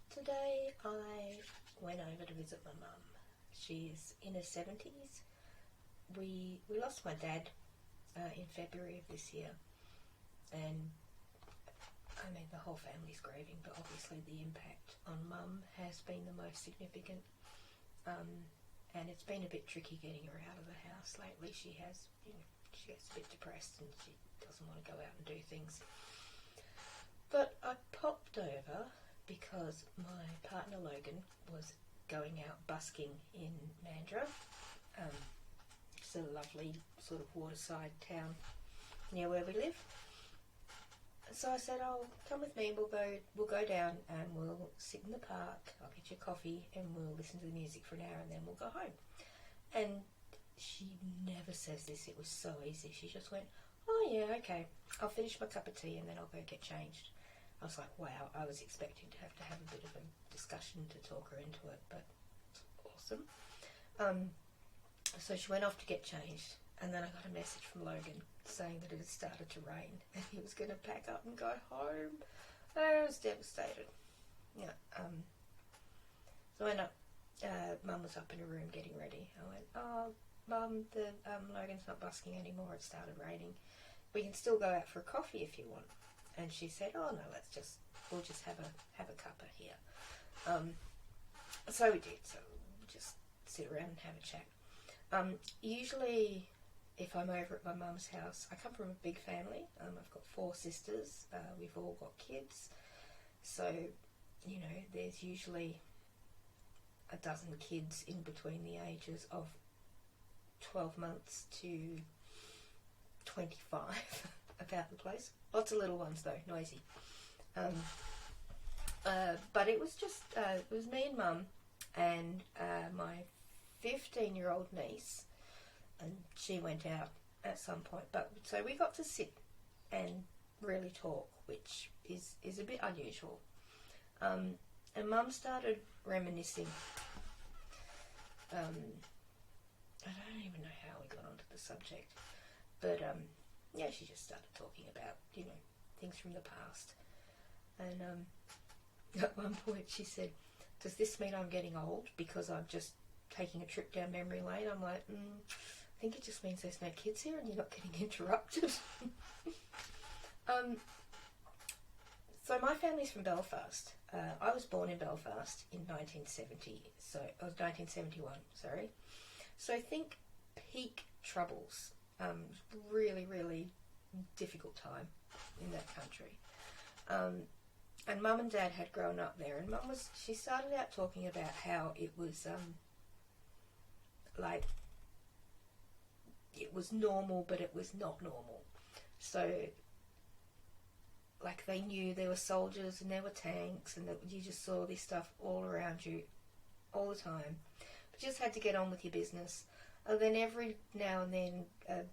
Today I went over to visit my mum. She's in her 70s. We lost my dad in February of this year, and I mean the whole family's grieving, but obviously the impact on mum has been the most significant. And it's been a bit tricky getting her out of the house lately. She gets a bit depressed and she doesn't want to go out and do things. But I popped over because my partner Logan was going out busking in Mandurah. It's a lovely sort of waterside town near where we live. So I said, "Oh, come with me. We'll go down and we'll sit in the park. I'll get you coffee and we'll listen to the music for an hour and then we'll go home." And she never says this. It was so easy. She just went, "Oh yeah, okay. I'll finish my cup of tea and then I'll go get changed." I was like, wow. I was expecting to have a bit of a discussion to talk her into it, but it's awesome. So she went off to get changed. And then I got a message from Logan saying that it had started to rain and he was going to pack up and go home. I was devastated. Yeah. So I ended up, Mum was up in her room getting ready. I went, "Oh, Mum, Logan's not busking anymore. It started raining. We can still go out for a coffee if you want." And she said, "Oh no, we'll just have a cuppa here." So we did. So we'll just sit around and have a chat. Usually, if I'm over at my mum's house, I come from a big family. I've got 4 sisters. We've all got kids. So, there's usually a dozen kids in between the ages of 12 months to 25 about the place. Lots of little ones though, noisy. But it was just, it was me and Mum and my 15-year-old niece, and she went out at some point. But so we got to sit and really talk, which is a bit unusual. And Mum started reminiscing. I don't even know how we got onto the subject, but yeah, she just started talking about things from the past. And at one point she said, "Does this mean I'm getting old because I'm just taking a trip down memory lane?" I'm like, I think it just means there's no kids here and you're not getting interrupted. So my family's from Belfast. I was born in Belfast in 1971, sorry. So think peak Troubles. Really, really difficult time in that country. And Mum and Dad had grown up there, and she started out talking about how it was like it was normal, but it was not normal. So like they knew there were soldiers and there were tanks, and that you just saw this stuff all around you all the time. But you just had to get on with your business. And then every now and then a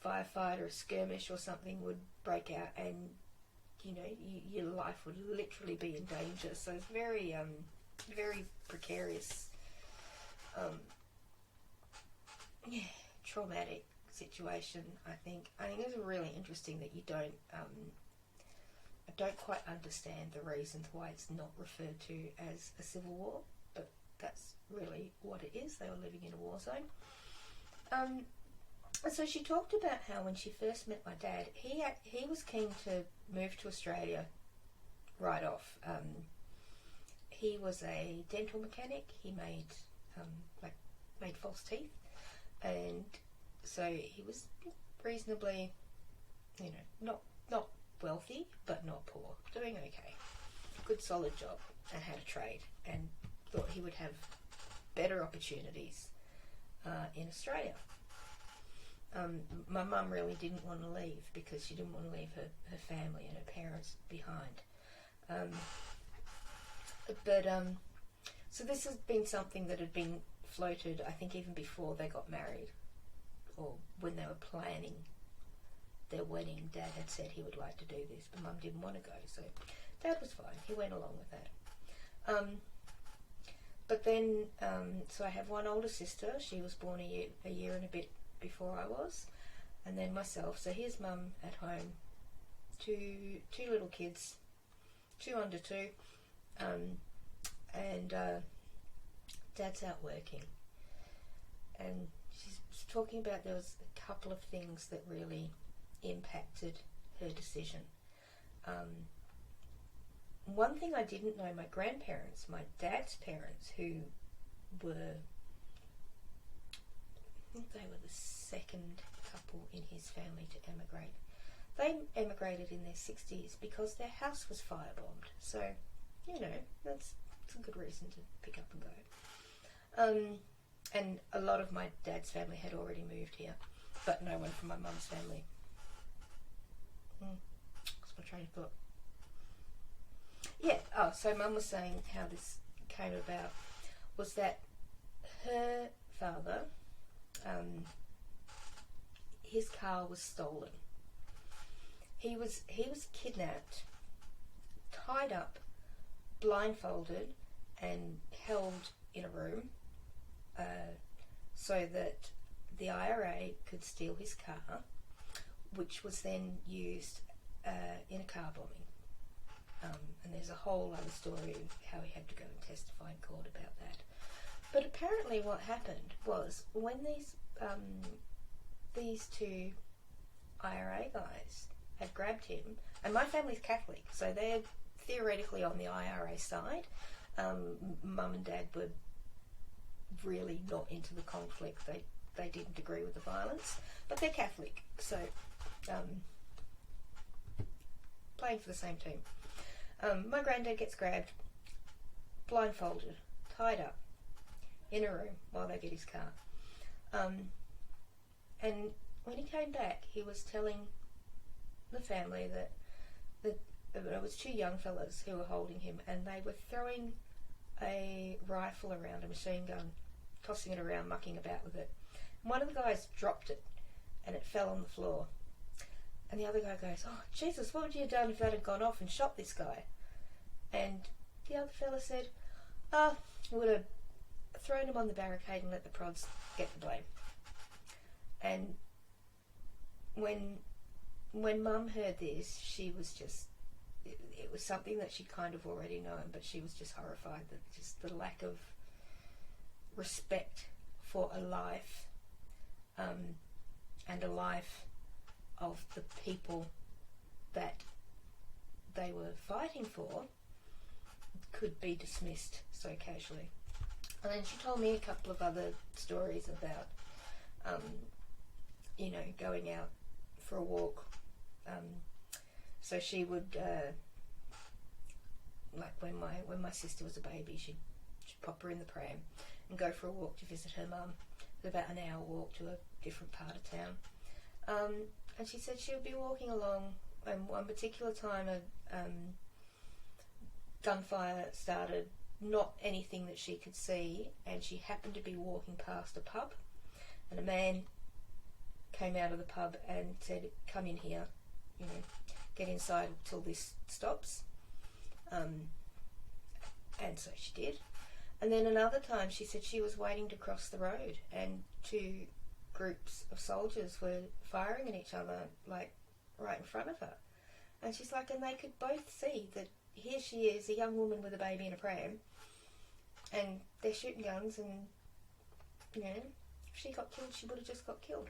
firefight or a skirmish or something would break out, and your life would literally be in danger. So it's very very precarious, traumatic situation. I think it's really interesting that you don't I don't quite understand the reasons why it's not referred to as a civil war, but that's really what it is. They were living in a war zone. And so she talked about how when she first met my dad, he was keen to move to Australia right off. He was a dental mechanic. He made false teeth, and so he was reasonably, not wealthy, but not poor, doing okay, good solid job, and had a trade, and thought he would have better opportunities in Australia. My mum really didn't want to leave because she didn't want to leave her family and her parents behind. So this has been something that had been floated, I think, even before they got married, or when they were planning their wedding. Dad had said he would like to do this, but Mum didn't want to go, so Dad was fine. He went along with that. But then, so I have one older sister. She was born a year and a bit before I was, and then myself. So here's Mum at home, two little kids, 2 under 2, And Dad's out working, and she's talking about there was a couple of things that really impacted her decision. One thing I didn't know, my grandparents, my dad's parents, who were, I think they were the second couple in his family to emigrate. They emigrated in their 60s because their house was firebombed. So, you know, that's a good reason to pick up and go. And a lot of my dad's family had already moved here, but no one from my mum's family. What's my train of thought? Yeah, so Mum was saying how this came about was that her father, his car was stolen. He was kidnapped, tied up, blindfolded, and held in a room so that the IRA could steal his car, which was then used in a car bombing. And there's a whole other story of how he had to go and testify in court about that. But apparently what happened was when these two IRA guys had grabbed him, and my family's Catholic, so they're theoretically on the IRA side. Mum and Dad were really not into the conflict. They didn't agree with the violence, but they're Catholic, so playing for the same team. My granddad gets grabbed, blindfolded, tied up, in a room while they get his car. And when he came back, he was telling the family that it was two young fellas who were holding him, and they were throwing a rifle around, a machine gun, tossing it around, mucking about with it. And one of the guys dropped it, and it fell on the floor. And the other guy goes, "Oh, Jesus, what would you have done if that had gone off and shot this guy?" And the other fella said, we would have thrown him on the barricade and let the prods get the blame. And when Mum heard this, she was just, it was something that she'd kind of already known, but she was just horrified that just the lack of respect for a life, and a life of the people that they were fighting for could be dismissed so casually. And then she told me a couple of other stories about, going out for a walk. So she would, like when my sister was a baby, she'd pop her in the pram and go for a walk to visit her mum. It was about an hour walk to a different part of town. And she said she would be walking along, and one particular time a gunfire started, not anything that she could see, and she happened to be walking past a pub, and a man came out of the pub and said, "Come in here, get inside until this stops." And so she did. And then another time she said she was waiting to cross the road, and two groups of soldiers were firing at each other, like right in front of her. And she's like, and they could both see that here she is, a young woman with a baby in a pram, and they're shooting guns, and if she got killed, she would have just got killed.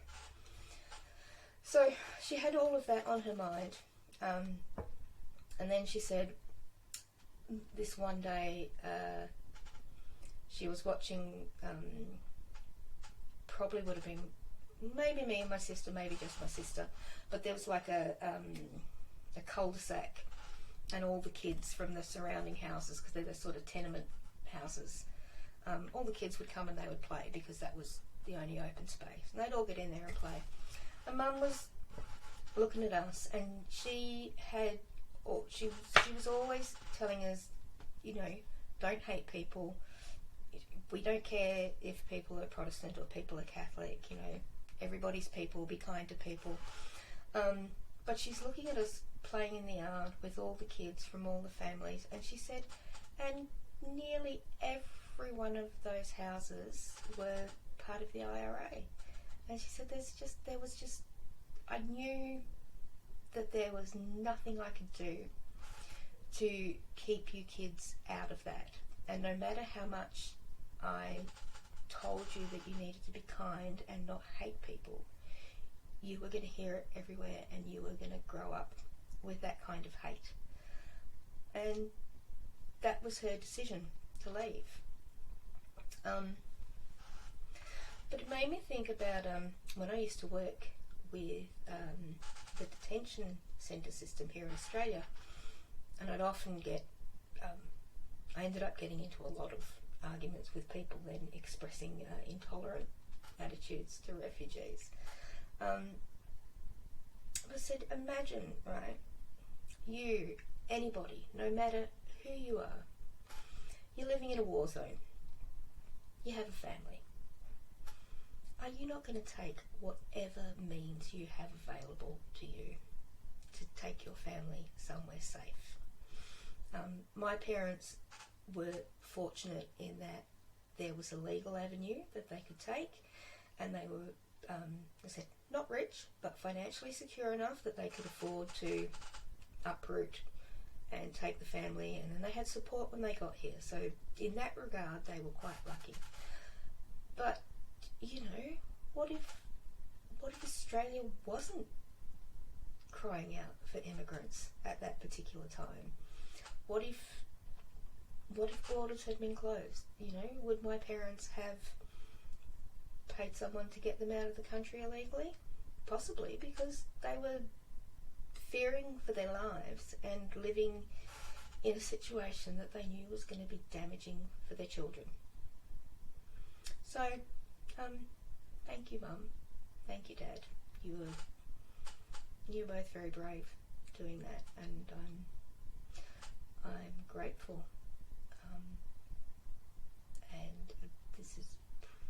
So she had all of that on her mind. And then she said this one day she was watching, probably would have been maybe me and my sister, maybe just my sister, but there was like a cul-de-sac, and all the kids from the surrounding houses, because they're the sort of tenement houses, all the kids would come and they would play because that was the only open space, and they'd all get in there and play. And Mum was looking at us, and she was always telling us, don't hate people. We don't care if people are Protestant or people are Catholic, everybody's people, be kind to people. But she's looking at us playing in the yard with all the kids from all the families, and she said, and nearly every one of those houses were part of the IRA. And she said I knew that there was nothing I could do to keep you kids out of that. And no matter how much I told you that you needed to be kind and not hate people, you were going to hear it everywhere, and you were going to grow up with that kind of hate. And that was her decision to leave. But it made me think about when I used to work with the detention centre system here in Australia, and I'd often get, I ended up getting into a lot of arguments with people then expressing intolerant attitudes to refugees. I said, imagine, right, you, anybody, no matter who you are, you're living in a war zone, you have a family. Are you not going to take whatever means you have available to you to take your family somewhere safe? My parents were fortunate in that there was a legal avenue that they could take, and they were, I said, not rich, but financially secure enough that they could afford to uproot and take the family, and then they had support when they got here. So in that regard, they were quite lucky. But you know, what if Australia wasn't crying out for immigrants at that particular time? What if borders had been closed? You know, would my parents have paid someone to get them out of the country illegally? Possibly, because they were fearing for their lives and living in a situation that they knew was going to be damaging for their children. So, thank you, Mum. Thank you, Dad. You were both very brave doing that, and I'm grateful. And this is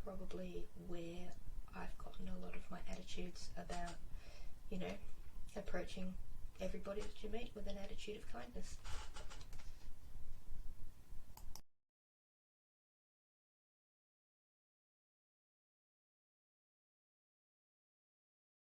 probably where I've gotten a lot of my attitudes about, you know, approaching everybody that you meet with an attitude of kindness.